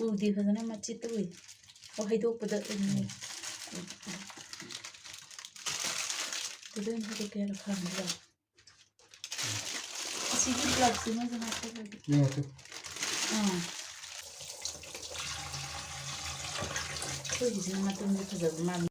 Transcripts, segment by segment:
ꯎꯗꯤ ꯐꯖꯅ ꯃꯆꯤꯠꯇ ꯎꯏ ꯍꯩꯗꯣꯛꯄꯗ ꯎꯏ ꯑꯗꯨꯗ ꯑꯣꯏꯅ ꯍꯩꯗꯣꯛꯀꯦꯔ ꯈꯪꯗ꯭ꯔꯥ ꯑꯁꯤꯒꯤ ꯄ꯭ꯂꯛꯁꯤꯃꯁꯨ ꯍꯥꯞꯄꯒꯗꯤ ꯑꯩꯈꯣꯏꯒꯤꯁꯤꯅ ꯃꯇꯨꯡꯗ ꯐꯖꯕ ꯃꯥꯜꯂꯤ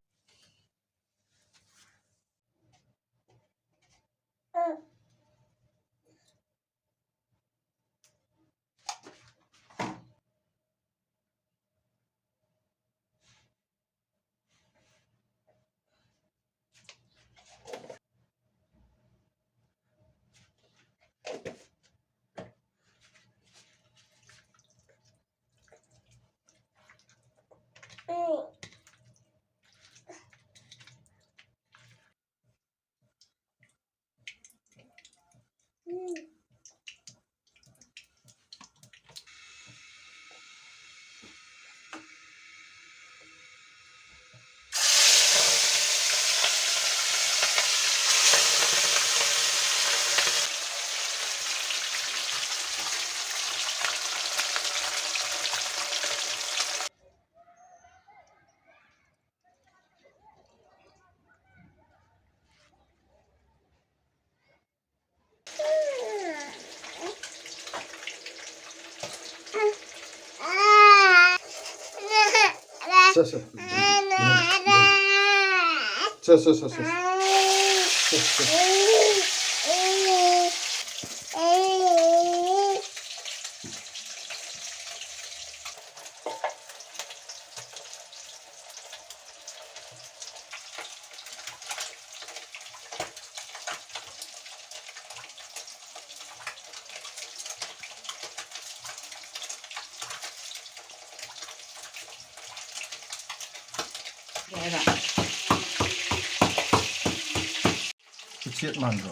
Uciek mango.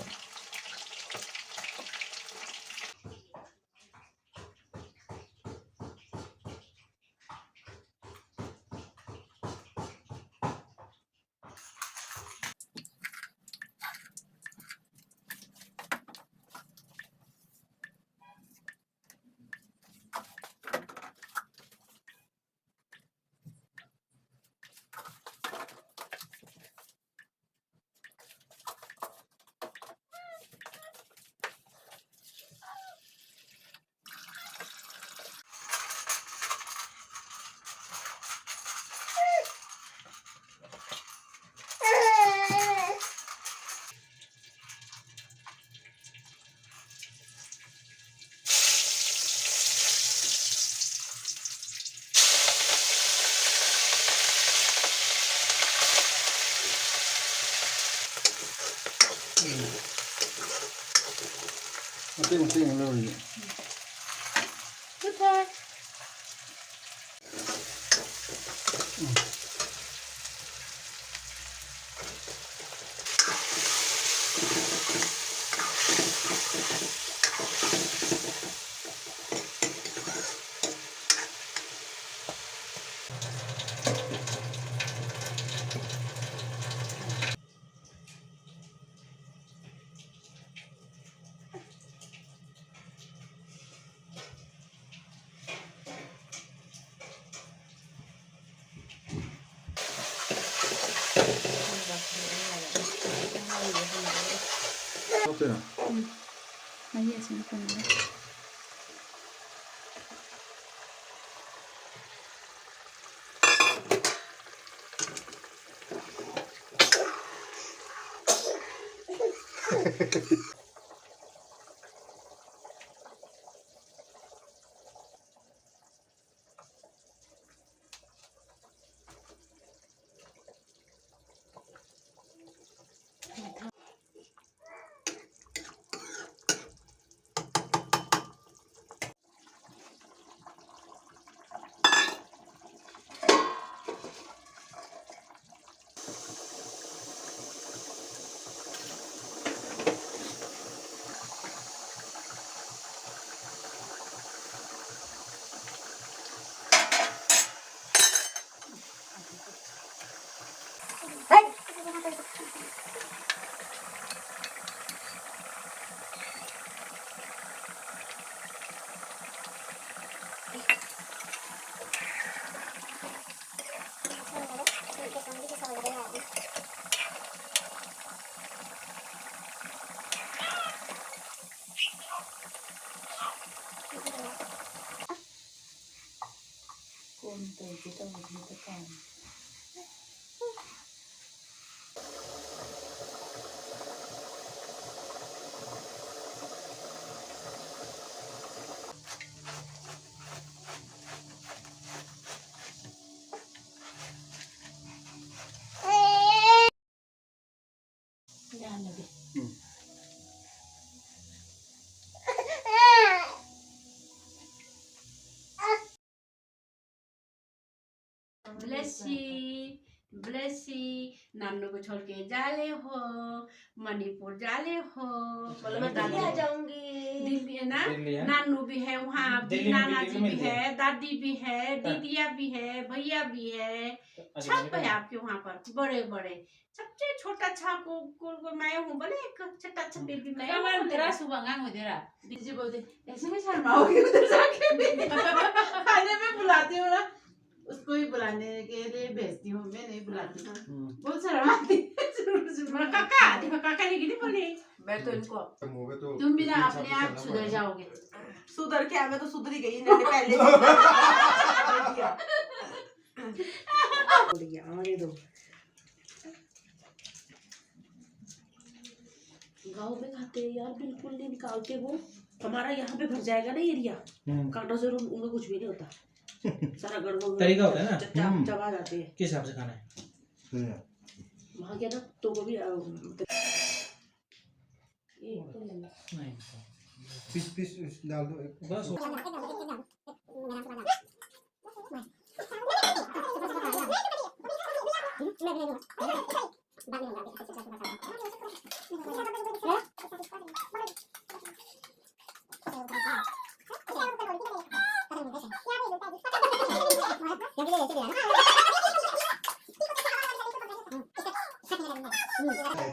Mati yang lalu. Goodbye. Oke. Mari sini kan. कौन तोड़ते तो मुझे तो काम ध्यान लगे ब्लेसी नानू को छोड़ के जाले हो मणिपुर जाले हो मैं दिल्ली आ जाऊंगी दिल्ली है ना दिल्ली है? नानू भी है वहाँ दिल्ली में नाना भी जी भी है दादी भी है दीदिया भी है भैया भी है सब है आपके वहाँ पर बड़े बड़े सबसे छोटा छाप को मैं हूँ बोले एक छोटा सा बेबी मैं हूँ तेरा सुबह हो दे रहा दीदी बोलते ऐसे में शर्माओगे उधर जाके खाने में बुलाती हूँ ना उसको ही बुलाने के लिए भेजती हूँ मैं नहीं बुलाती बहुत शर्माती काका देखो काका ने कितनी बोली मैं तो इनको तुम भी ना अपने आप सुधर जाओगे सुधर के मैं तो सुधरी गई इन्होंने पहले आने दो गाँव में खाते हैं यार बिल्कुल नहीं निकालते वो हमारा यहाँ पे भर जाएगा ना एरिया कांटों से उनका कुछ भी नहीं होता सारा गड़बड़ तरीका होता है ना चबा जाते हैं किस हिसाब से खाना है वहाँ क्या ना तो को भी नहीं पीस पीस डाल दो एक बस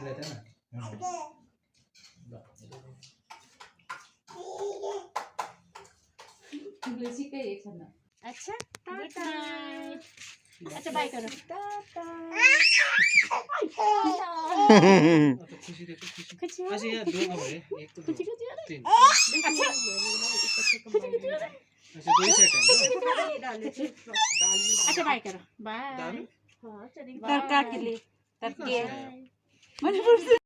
लेते हैं ना इंग्लिश का एक सुनना अच्छा गुड नाइट अच्छा बाय करो तो खुशी देखो खुशी अच्छा यार दो कमरे एक तो दो तीन अच्छा अच्छा दो ही सेट है ना अच्छा बाय करो बाय दाल तड़का के लिए तड़के मणिपुर से